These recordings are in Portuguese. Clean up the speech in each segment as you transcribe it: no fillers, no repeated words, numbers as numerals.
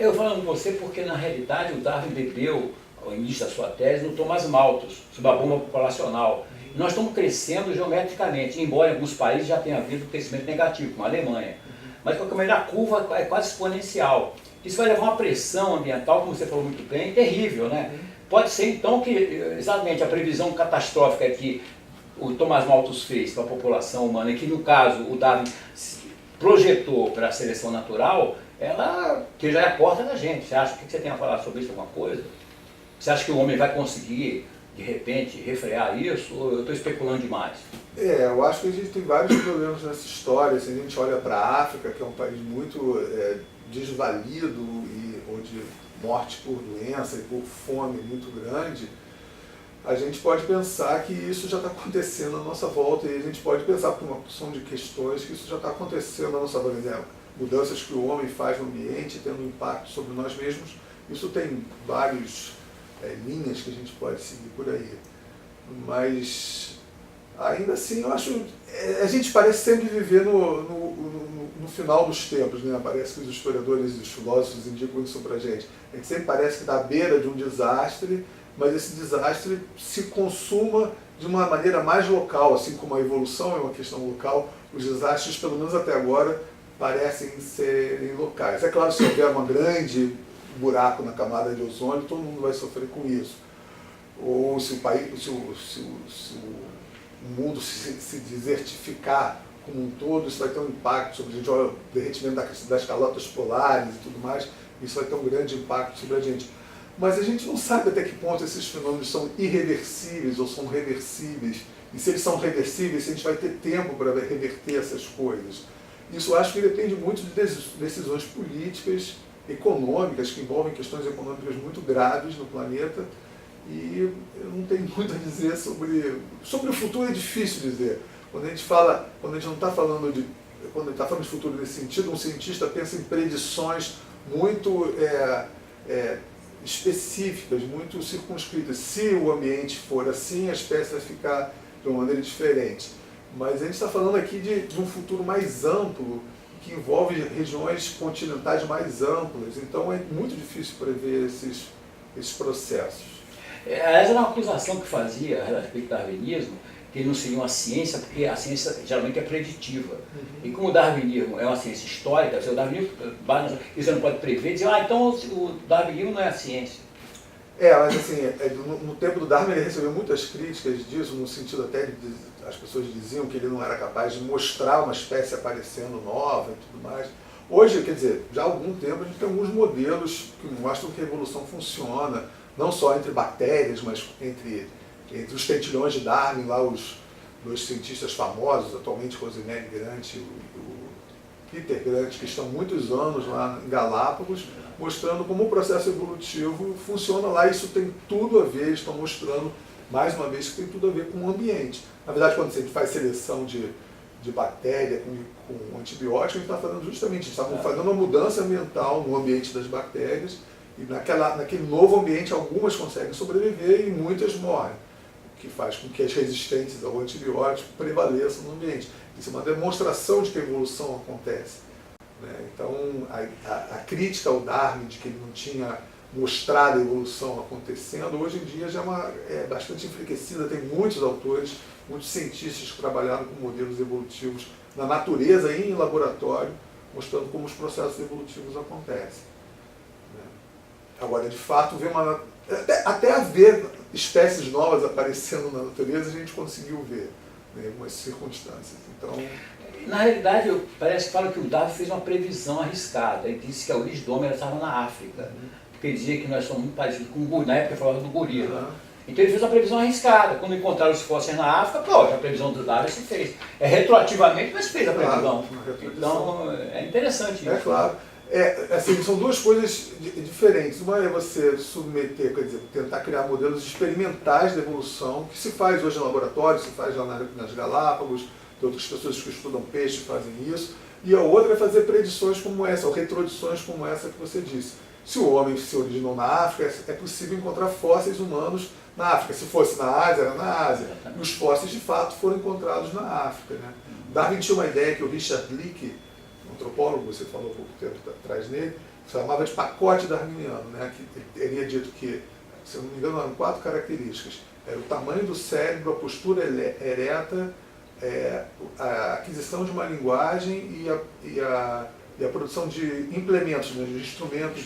Eu falando com você porque, na realidade, o Darwin bebeu, ao início da sua tese, no Thomas Malthus, sobre a bomba populacional. E nós estamos crescendo geometricamente, embora em alguns países já tenha havido crescimento negativo, como a Alemanha. Mas, de qualquer maneira, a curva é quase exponencial. Isso vai levar uma pressão ambiental, como você falou muito bem, terrível, né? Pode ser, então, que exatamente a previsão catastrófica que o Thomas Malthus fez para a população humana, e que, no caso, o Darwin projetou para a seleção natural, ela que já é a porta da gente. Você acha, o que você tem a falar sobre isso, alguma coisa? Você acha que o homem vai conseguir, de repente, refrear isso? Ou eu estou especulando demais? Eu acho que a gente tem vários problemas nessa história. Se a gente olha para a África, que é um país muito desvalido, e onde morte por doença e por fome muito grande, a gente pode pensar que isso já está acontecendo à nossa volta, e a gente pode pensar por uma porção de questões que isso já está acontecendo à nossa volta. Por exemplo, mudanças que o homem faz no ambiente, tendo impacto sobre nós mesmos. Isso tem várias linhas que a gente pode seguir por aí. Mas, ainda assim, eu acho... a gente parece sempre viver no final dos tempos, né? Parece que os historiadores e os filósofos indicam isso pra gente. A gente sempre parece que está à beira de um desastre, mas esse desastre se consuma de uma maneira mais local, assim como a evolução é uma questão local. Os desastres, pelo menos até agora, parecem serem locais. É claro, se houver um grande buraco na camada de ozônio, todo mundo vai sofrer com isso. Ou se o mundo se desertificar como um todo, isso vai ter um impacto sobre a gente. Olha, o derretimento das calotas polares e tudo mais, isso vai ter um grande impacto sobre a gente. Mas a gente não sabe até que ponto esses fenômenos são irreversíveis ou são reversíveis. E se eles são reversíveis, se a gente vai ter tempo para reverter essas coisas. Isso eu acho que depende muito de decisões políticas, econômicas, que envolvem questões econômicas muito graves no planeta. E eu não tenho muito a dizer sobre o futuro. É difícil dizer. Quando a gente não está falando quando a gente está falando de futuro nesse sentido, um cientista pensa em predições muito específicas, muito circunscritas. Se o ambiente for assim, a espécie vai ficar de uma maneira diferente. Mas a gente está falando aqui de um futuro mais amplo, que envolve regiões continentais mais amplas. Então é muito difícil prever esses processos. Essa era uma acusação que fazia a respeito do darwinismo, que ele não seria uma ciência, porque a ciência geralmente é preditiva. E como o darwinismo é uma ciência histórica, o darwinismo, você não pode prever, dizer, então o darwinismo não é a ciência. Mas assim, no tempo do Darwin ele recebeu muitas críticas disso, no sentido até de as pessoas diziam que ele não era capaz de mostrar uma espécie aparecendo nova e tudo mais. Hoje, quer dizer, já há algum tempo a gente tem alguns modelos que mostram que a evolução funciona, não só entre bactérias, mas entre os tentilhões de Darwin, lá os dois cientistas famosos, atualmente Rosemary Grant e o Peter Grant, que estão muitos anos lá em Galápagos, mostrando como o processo evolutivo funciona lá. Isso tem tudo a ver, estão mostrando, mais uma vez, que tem tudo a ver com o ambiente. Na verdade, quando a gente faz seleção de bactéria com antibiótico, a gente está falando justamente, está fazendo uma mudança ambiental no ambiente das bactérias, e naquele novo ambiente algumas conseguem sobreviver e muitas morrem, o que faz com que as resistências ao antibiótico prevaleçam no ambiente. Isso é uma demonstração de que a evolução acontece. Então, a crítica ao Darwin de que ele não tinha mostrado a evolução acontecendo, hoje em dia já é bastante enfraquecida. Tem muitos autores, muitos cientistas que trabalharam com modelos evolutivos na natureza e em laboratório, mostrando como os processos evolutivos acontecem. Agora, de fato, até haver espécies novas aparecendo na natureza, a gente conseguiu ver em algumas circunstâncias. Então, na realidade, parece que fala que o Darwin fez uma previsão arriscada. Ele disse que a origem do homem estava na África. Porque ele dizia que nós somos muito parecidos com o gorila. Na época ele falava do gorila. Então ele fez uma previsão arriscada. Quando encontraram os fósseis na África, pronto, a previsão do Darwin se fez. Retroativamente, mas fez a previsão. Então é interessante isso. É claro. Assim, são duas coisas diferentes. Uma é você submeter, quer dizer, tentar criar modelos experimentais de evolução, que se faz hoje no laboratório, se faz lá nas Galápagos, tem outras pessoas que estudam peixe fazem isso. E a outra é fazer predições como essa, ou retrodições como essa que você disse. Se o homem se originou na África, é possível encontrar fósseis humanos na África. Se fosse na Ásia, era na Ásia. E os fósseis, de fato, foram encontrados na África. Darwin tinha uma ideia que o Richard Leakey, antropólogo, você falou há pouco tempo atrás nele, chamava de pacote darwiniano, né? Que teria dito que, se eu não me engano, eram 4 características. Era o tamanho do cérebro, a postura ereta, a aquisição de uma linguagem e a produção de implementos, né, de instrumentos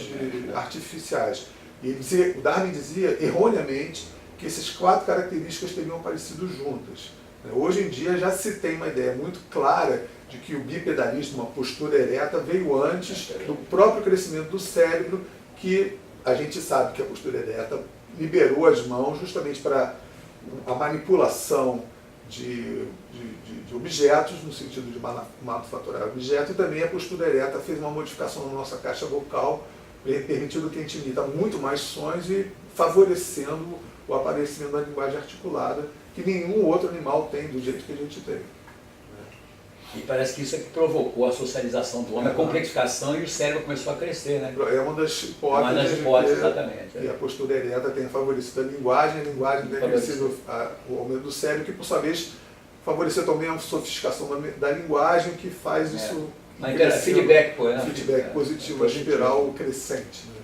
artificiais. E o Darwin dizia, erroneamente, que essas 4 características teriam aparecido juntas. Hoje em dia já se tem uma ideia muito clara de que o bipedalismo, uma postura ereta, veio antes do próprio crescimento do cérebro, que a gente sabe que a postura ereta liberou as mãos justamente para a manipulação de objetos, no sentido de manufaturar objetos, e também a postura ereta fez uma modificação na nossa caixa vocal, permitindo que a gente imita muito mais sons e favorecendo o aparecimento da linguagem articulada, que nenhum outro animal tem do jeito que a gente tem. E parece que isso é que provocou a socialização do homem, a complexificação, e o cérebro começou a crescer, né? É uma das hipóteses, exatamente. Que a postura ereta tenha favorecido a linguagem tenha crescido o aumento do cérebro, que por sua vez favoreceu também a sofisticação da linguagem, que faz isso feedback, feedback positivo, a espiral crescente. Né?